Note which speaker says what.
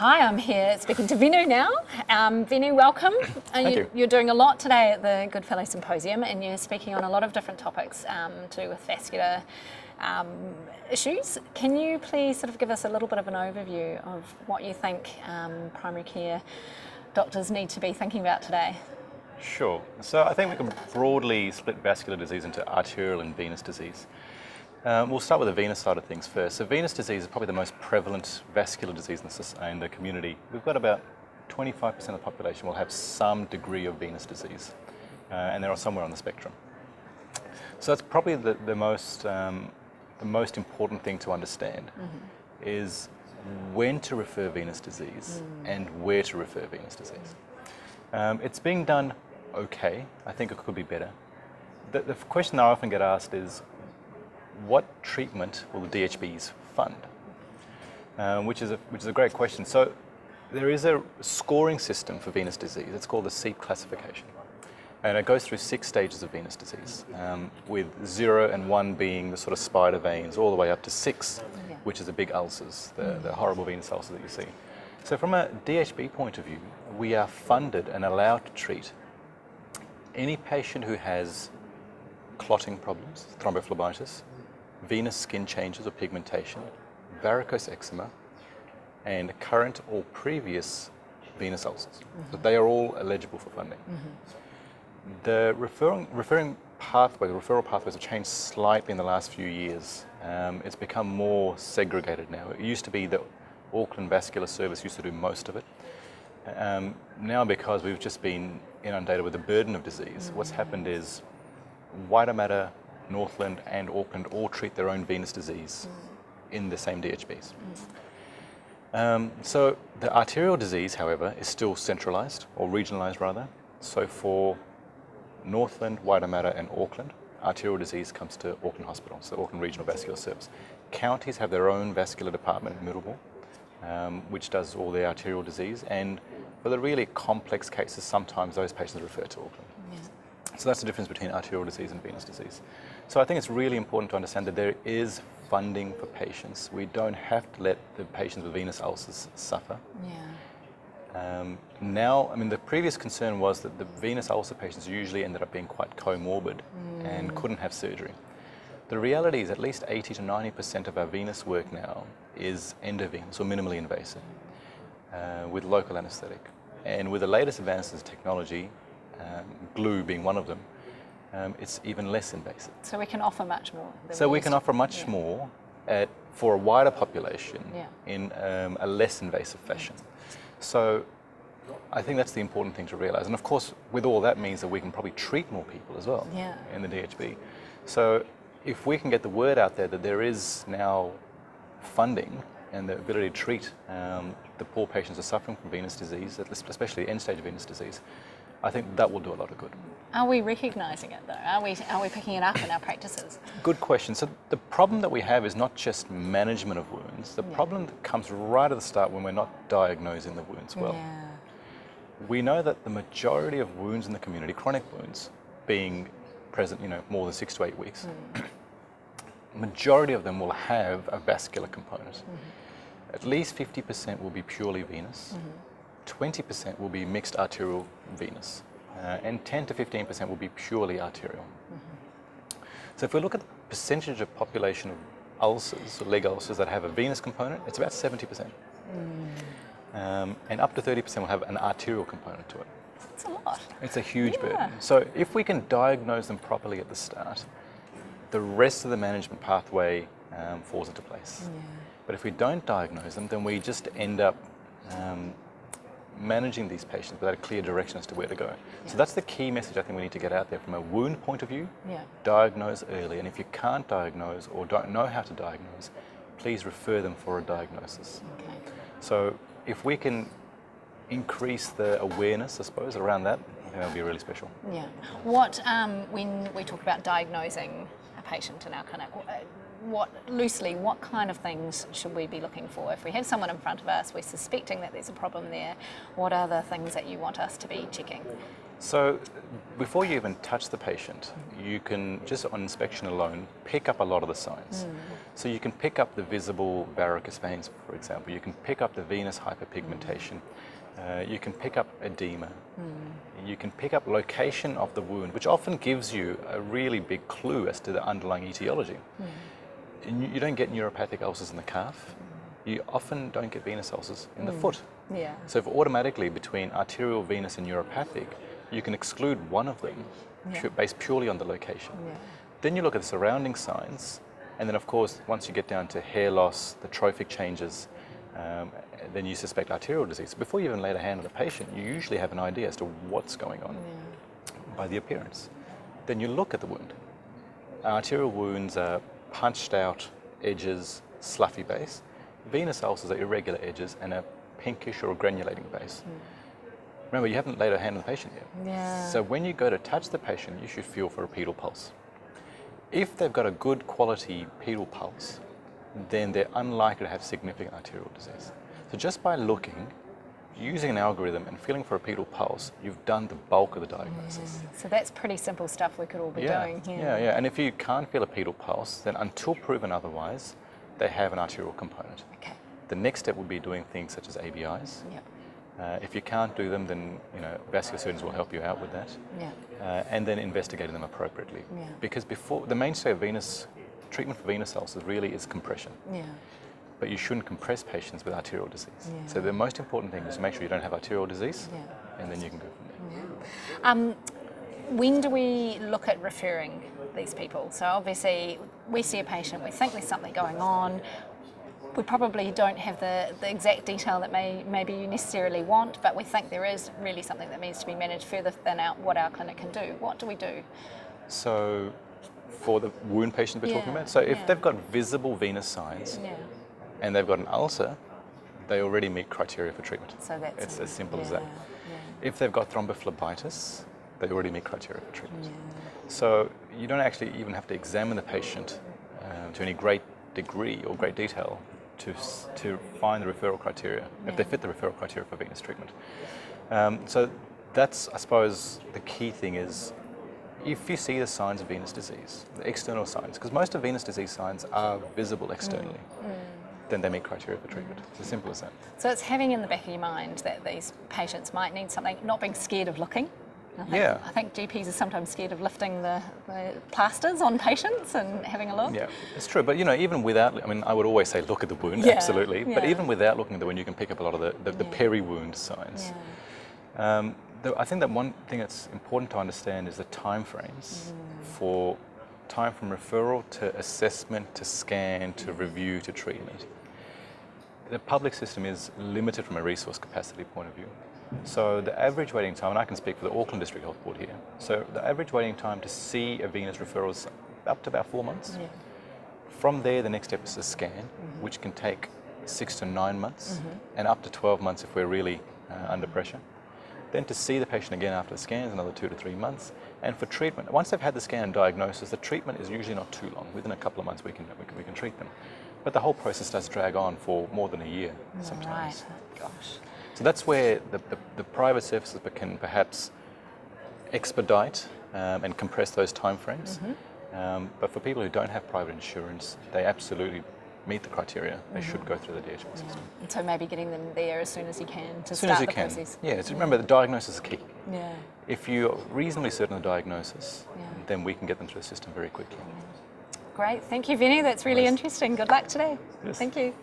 Speaker 1: Hi, I'm here speaking to Venu now. Venu, welcome.
Speaker 2: Thank you.
Speaker 1: You're doing a lot today at the Goodfellow Symposium, and you're speaking on a lot of different topics to do with vascular issues. Can you please sort of give us a little bit of an overview of what you think primary care doctors need to be thinking about today?
Speaker 2: Sure. So I think we can broadly split vascular disease into arterial and venous disease. We'll start with the venous side of things first. So venous disease is probably the most prevalent vascular disease in the community. We've got about 25% of the population will have some degree of venous disease, and they're somewhere on the spectrum. So that's probably the most important thing to understand is when to refer venous disease and where to refer venous disease. It's being done okay. I think it could be better. The question I often get asked is, what treatment will the DHBs fund? Which is a great question. So there is a scoring system for venous disease. It's called the SEEP classification. And it goes through 6 stages of venous disease, with 0 and 1 being the sort of spider veins, all the way up to 6, which is the big ulcers, the horrible venous ulcers that you see. So from a DHB point of view, we are funded and allowed to treat any patient who has clotting problems, thrombophlebitis, venous skin changes or pigmentation, varicose eczema, and current or previous venous ulcers. So they are all eligible for funding. The referral pathways have changed slightly in the last few years. It's become more segregated now. It used to be that Auckland Vascular Service used to do most of it. Now, because we've just been inundated with the burden of disease, what's happened is Waitemata, Northland and Auckland all treat their own venous disease in the same DHBs. So the arterial disease, however, is still centralised, or regionalised rather. So for Northland, Waitemata and Auckland, arterial disease comes to Auckland Hospital, so Auckland Regional Vascular Service. Counties have their own vascular department in Middleborough, which does all the arterial disease, and for the really complex cases, sometimes those patients are referred to Auckland. So that's the difference between arterial disease and venous disease. So I think it's really important to understand that there is funding for patients. We don't have to let the patients with venous ulcers suffer. Now, I mean, the previous concern was that the venous ulcer patients usually ended up being quite comorbid and couldn't have surgery. The reality is at least 80 to 90% of our venous work now is endovenous or minimally invasive with local anaesthetic. And with the latest advances in technology, glue being one of them, it's even less invasive.
Speaker 1: So we can offer much more.
Speaker 2: So we can offer much more for a wider population in a less invasive fashion. So I think that's the important thing to realise. And of course, with all that means that we can probably treat more people as well in the DHB. So if we can get the word out there that there is now funding and the ability to treat the poor patients who are suffering from venous disease, especially end-stage venous disease, I think that will do a lot of good.
Speaker 1: Are we recognising it though? Are we picking it up in our practices?
Speaker 2: Good question. So the problem that we have is not just management of wounds. The problem that comes right at the start when we're not diagnosing the wounds well. We know that the majority of wounds in the community, chronic wounds, being present, more than 6 to 8 weeks, majority of them will have a vascular component. At least 50% will be purely venous. 20% will be mixed arterial venous, and 10 to 15% will be purely arterial. So if we look at the percentage of population of ulcers, or leg ulcers that have a venous component, it's about 70%. And up to 30% will have an arterial component to it.
Speaker 1: That's a lot.
Speaker 2: It's a huge burden. So if we can diagnose them properly at the start, the rest of the management pathway falls into place. But if we don't diagnose them, then we just end up managing these patients without a clear direction as to where to go. So that's the key message I think we need to get out there from a wound point of view. Diagnose early, and if you can't diagnose or don't know how to diagnose, please refer them for a diagnosis. So if we can increase the awareness, I suppose, around that, I think that would be really special.
Speaker 1: What, when we talk about diagnosing a patient in our clinic, what kind of things should we be looking for? If we have someone in front of us, we're suspecting that there's a problem there, what are the things that you want us to be checking?
Speaker 2: So before you even touch the patient, you can, just on inspection alone, pick up a lot of the signs. So you can pick up the visible varicose veins, for example. You can pick up the venous hyperpigmentation. You can pick up edema. You can pick up location of the wound, which often gives you a really big clue as to the underlying etiology. You don't get neuropathic ulcers in the calf. You often don't get venous ulcers in the foot.
Speaker 1: Yeah.
Speaker 2: So if automatically between arterial, venous and neuropathic, you can exclude one of them based purely on the location.
Speaker 1: Yeah.
Speaker 2: Then you look at the surrounding signs, and then of course, once you get down to hair loss, the trophic changes, then you suspect arterial disease. Before you even lay a hand on the patient, you usually have an idea as to what's going on by the appearance. Then you look at the wound. Arterial wounds are punched out edges, sloughy base. Venous ulcers are irregular edges and a pinkish or granulating base. Remember, you haven't laid a hand on the patient yet.
Speaker 1: Yeah.
Speaker 2: So when you go to touch the patient, you should feel for a pedal pulse. If they've got a good quality pedal pulse, then they're unlikely to have significant arterial disease. So just by looking, using an algorithm and feeling for a pedal pulse, you've done the bulk of the diagnosis.
Speaker 1: So that's pretty simple stuff we could all be doing here.
Speaker 2: Yeah. And if you can't feel a pedal pulse, then until proven otherwise, they have an arterial component.
Speaker 1: Okay.
Speaker 2: The next step would be doing things such as ABIs.
Speaker 1: Yep.
Speaker 2: If you can't do them, then vascular surgeons will help you out with that.
Speaker 1: Yeah.
Speaker 2: And then investigating them appropriately.
Speaker 1: Yeah.
Speaker 2: Because before the mainstay of venous treatment for venous ulcers really is compression.
Speaker 1: Yeah.
Speaker 2: But you shouldn't compress patients with arterial disease.
Speaker 1: Yeah.
Speaker 2: So the most important thing is to make sure you don't have arterial disease,
Speaker 1: Yeah.
Speaker 2: and then you can go from there.
Speaker 1: When do we look at referring these people? So obviously we see a patient, we think there's something going on. We probably don't have the exact detail that maybe you necessarily want, but we think there is really something that needs to be managed further than what our clinic can do. What do we do?
Speaker 2: So for the wound patient we're talking about, so if they've got visible venous signs and they've got an ulcer, they already meet criteria for treatment.
Speaker 1: So that's
Speaker 2: it's as simple as that.
Speaker 1: Yeah.
Speaker 2: If they've got thrombophlebitis, they already meet criteria for treatment. So you don't actually even have to examine the patient to any great degree or great detail to find the referral criteria, if they fit the referral criteria for venous treatment. So that's, I suppose, the key thing is, if you see the signs of venous disease, the external signs, because most of venous disease signs are visible externally, then they meet criteria for treatment. It's as simple as that.
Speaker 1: So it's having in the back of your mind that these patients might need something, not being scared of looking. I think GPs are sometimes scared of lifting the plasters on patients and having a look.
Speaker 2: Yeah, it's true. But even without, I would always say look at the wound, absolutely. But even without looking at the wound, you can pick up a lot of the peri-wound signs. I think that one thing that's important to understand is the time frames for time from referral to assessment to scan to review to treatment. The public system is limited from a resource capacity point of view. So the average waiting time, and I can speak for the Auckland District Health Board here, so the average waiting time to see a venous referral is up to about 4 months. From there, the next step is a scan, which can take 6 to 9 months, and up to 12 months if we're really under pressure. Then to see the patient again after the scan is another 2 to 3 months. And for treatment, once they've had the scan and diagnosis, the treatment is usually not too long. Within a couple of months, we can treat them. But the whole process does drag on for more than a year sometimes.
Speaker 1: Right. Gosh.
Speaker 2: So that's where the private services can perhaps expedite and compress those timeframes. But for people who don't have private insurance, they absolutely meet the criteria. They should go through the DHL system.
Speaker 1: And so maybe getting them there as soon as you can to
Speaker 2: as soon as
Speaker 1: start
Speaker 2: you
Speaker 1: the
Speaker 2: can.
Speaker 1: process.
Speaker 2: Yeah, so remember the diagnosis is key.
Speaker 1: Yeah.
Speaker 2: If you're reasonably certain of the diagnosis, then we can get them through the system very quickly.
Speaker 1: Great. Thank you, Venu. That's really interesting. Good luck today.
Speaker 2: Yes.
Speaker 1: Thank you.